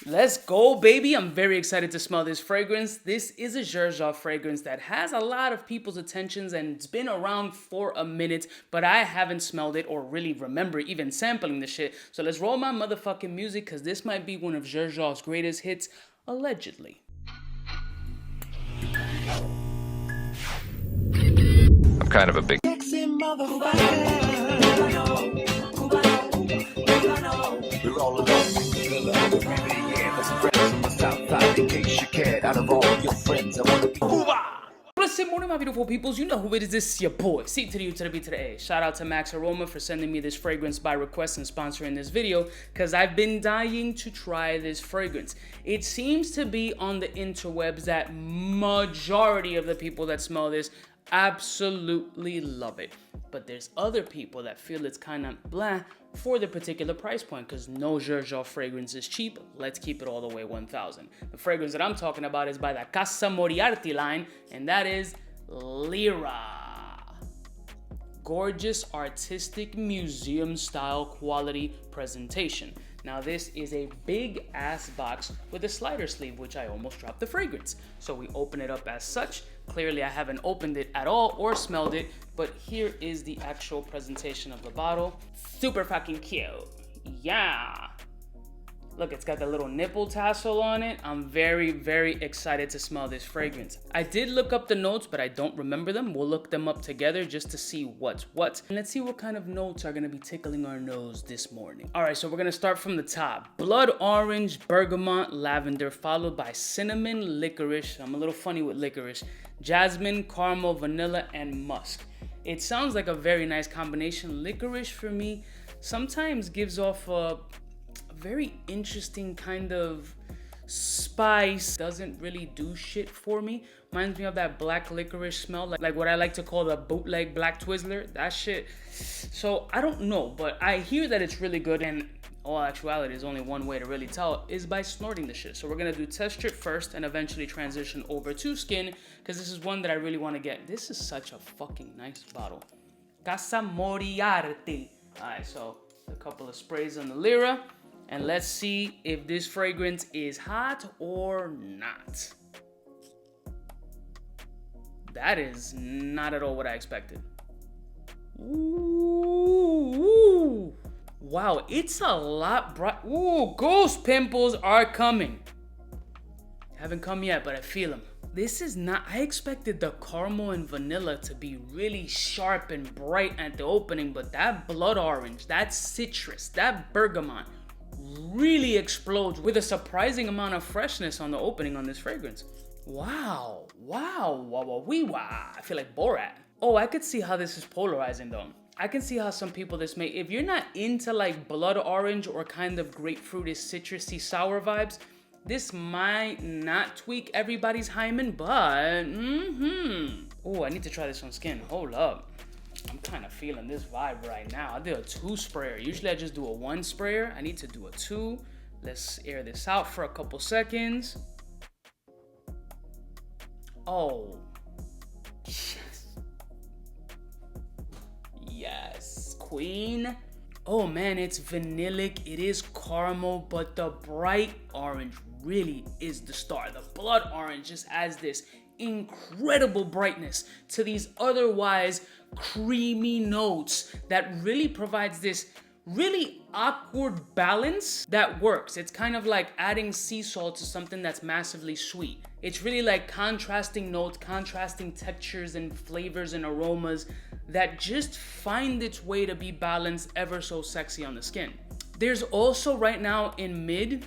Let's go, baby. I'm very excited to smell this fragrance. This is a Xerjoff fragrance that has a lot of people's attentions and it's been around for a minute, but I haven't smelled it or really remember even sampling the shit. So let's roll my motherfucking music because this might be one of Xerjoff's greatest hits, allegedly. I'm kind of a big Good morning, my beautiful peoples. You know who it is. This is your boy, C to the U to the B to the A. Shout out to Max Aroma for sending me this fragrance by request and sponsoring this video, because I've been dying to try this fragrance. It seems to be on the interwebs that majority of the people that smell this absolutely love it. But there's other people that feel it's kind of blah for the particular price point, because no Xerjoff fragrance is cheap. Let's keep it all the way 1,000. The fragrance that I'm talking about is by the Casa Moriarty line, and that is Lira. Gorgeous, artistic, museum-style quality presentation. Now this is a big ass box with a slider sleeve, which I almost dropped the fragrance. So we open it up as such. Clearly I haven't opened it at all or smelled it, but here is the actual presentation of the bottle. Super fucking cute. Yeah. Look, it's got the little nipple tassel on it. I'm very, very excited to smell this fragrance. I did look up the notes, but I don't remember them. We'll look them up together just to see what's what. And let's see what kind of notes are gonna be tickling our nose this morning. All right, so we're gonna start from the top. Blood orange, bergamot, lavender, followed by cinnamon, licorice. I'm a little funny with licorice. Jasmine, caramel, vanilla, and musk. It sounds like a very nice combination. Licorice for me sometimes gives off a very interesting kind of spice. Doesn't really do shit for me. Reminds me of that black licorice smell, like what I like to call the bootleg black Twizzler, that shit. So I don't know, but I hear that it's really good, and all actuality is only one way to really tell is by snorting the shit. So we're gonna do test strip first and eventually transition over to skin, because this is one that I really want to get. This is such a fucking nice bottle. Casa Moriarty. All right, so a couple of sprays on the Lira. And let's see if this fragrance is hot or not. That is not at all what I expected. Ooh. Wow, it's a lot bright. Ooh, ghost pimples are coming. Haven't come yet, but I feel them. This is not, I expected the caramel and vanilla to be really sharp and bright at the opening, but that blood orange, that citrus, that bergamot, really explodes with a surprising amount of freshness on the opening on this fragrance. Wow. I feel like Borat. Oh, I could see how this is polarizing though. I can see how some people this may, if you're not into like blood orange or kind of grapefruity, citrusy, sour vibes, this might not tweak everybody's hymen, but Oh, I need to try this on skin. Hold up. I'm kind of feeling this vibe right now. I did a 2 sprayer. Usually I just do a 1 sprayer. I need to do a 2. Let's air this out for a couple seconds. Oh. Yes, queen. Oh man, it's vanillic. It is caramel, but the bright orange really is the star. The blood orange just adds this incredible brightness to these otherwise creamy notes that really provides this really awkward balance that works. It's kind of like adding sea salt to something that's massively sweet. It's really like contrasting notes, contrasting textures and flavors and aromas that just find its way to be balanced ever so sexy on the skin. There's also right now in mid,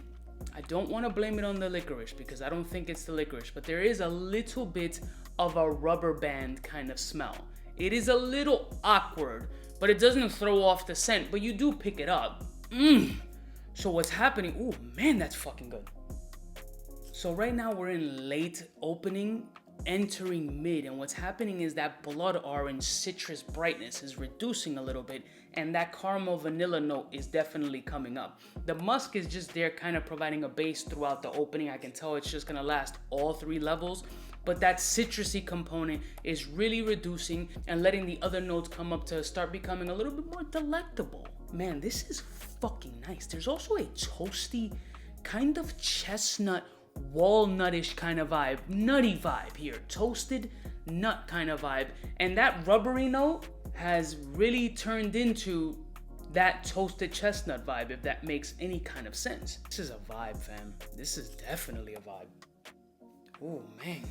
I don't want to blame it on the licorice because I don't think it's the licorice, but there is a little bit of a rubber band kind of smell. It is a little awkward, but it doesn't throw off the scent, but you do pick it up. So what's happening? Oh man, that's fucking good. So right now we're in late opening, entering mid, and what's happening is that blood orange citrus brightness is reducing a little bit, and that caramel vanilla note is definitely coming up. The musk is just there kind of providing a base throughout the opening. I can tell it's just gonna last all 3 levels, but that citrusy component is really reducing and letting the other notes come up to start becoming a little bit more delectable. Man, this is fucking nice. There's also a toasty kind of chestnut, walnutish kind of vibe, nutty vibe here, toasted nut kind of vibe. And that rubbery note has really turned into that toasted chestnut vibe, if that makes any kind of sense. This is a vibe, fam. This is definitely a vibe. Oh, man.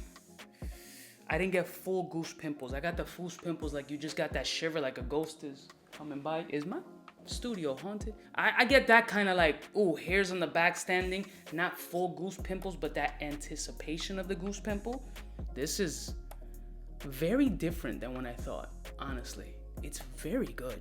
I didn't get full goose pimples. I got the goose pimples like you just got that shiver like a ghost is coming by. Is my studio haunted? I get that kind of like, ooh, hairs on the back standing. Not full goose pimples, but that anticipation of the goose pimple. This is very different than what I thought, honestly. It's very good.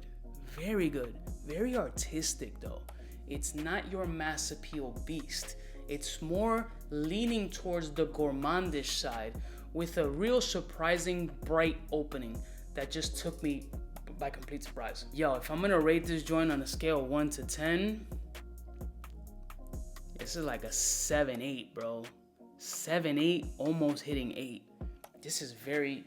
Very good. Very artistic, though. It's not your mass appeal beast. It's more leaning towards the gourmandish side with a real surprising bright opening that just took me by complete surprise. Yo, if I'm gonna rate this joint on a scale of 1 to 10, this is like a 7-8, bro. 7-8, almost hitting 8. This is very...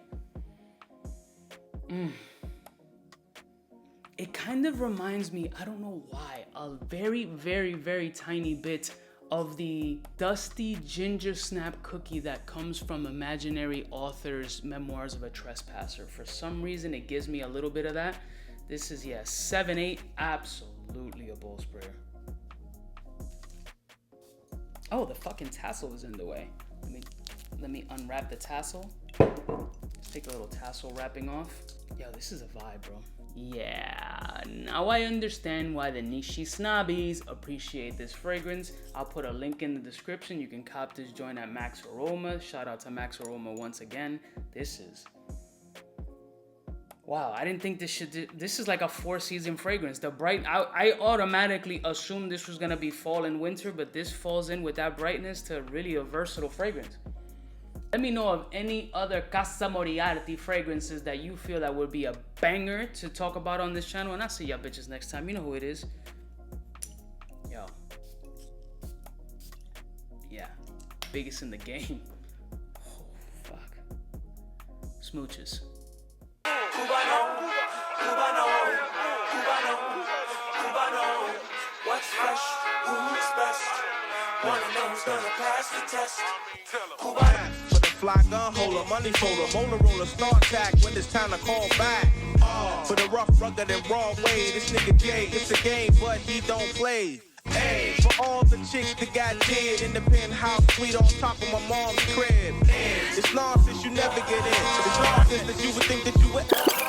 It kind of reminds me, I don't know why, a very, very, very tiny bit of the dusty ginger snap cookie that comes from Imaginary Author's Memoirs of a Trespasser. For some reason, it gives me a little bit of that. This is, 7-8, absolutely a bowl sprayer. Oh, the fucking tassel is in the way. Let me unwrap the tassel. Let's take a little tassel wrapping off. Yo, this is a vibe, bro. Yeah, now I understand why the Nishi snobbies appreciate this fragrance. I'll put a link in the description. You can cop this joint at Max Aroma. Shout out to Max Aroma once again. This is... Wow, I didn't think this is like a 4-season fragrance. The bright... I automatically assumed this was going to be fall and winter, but this falls in with that brightness to really a versatile fragrance. Let me know of any other Casa Moriarty fragrances that you feel that would be a banger to talk about on this channel. And I'll see y'all bitches next time. You know who it is. Yo. Yeah. Biggest in the game. Oh, fuck. Smooches. Cubaknow, what's fresh, who's best? One of them's gonna pass the test. For the fly gun holder, money folder, molar roller, star attack when it's time to call back. For the rough, rugged, and raw way, this nigga Jay, it's a game, but he don't play. Hey, for all the chicks that got dead in the penthouse suite on top of my mom's crib. It's nonsense you never get in. It's nonsense that you would think that you would.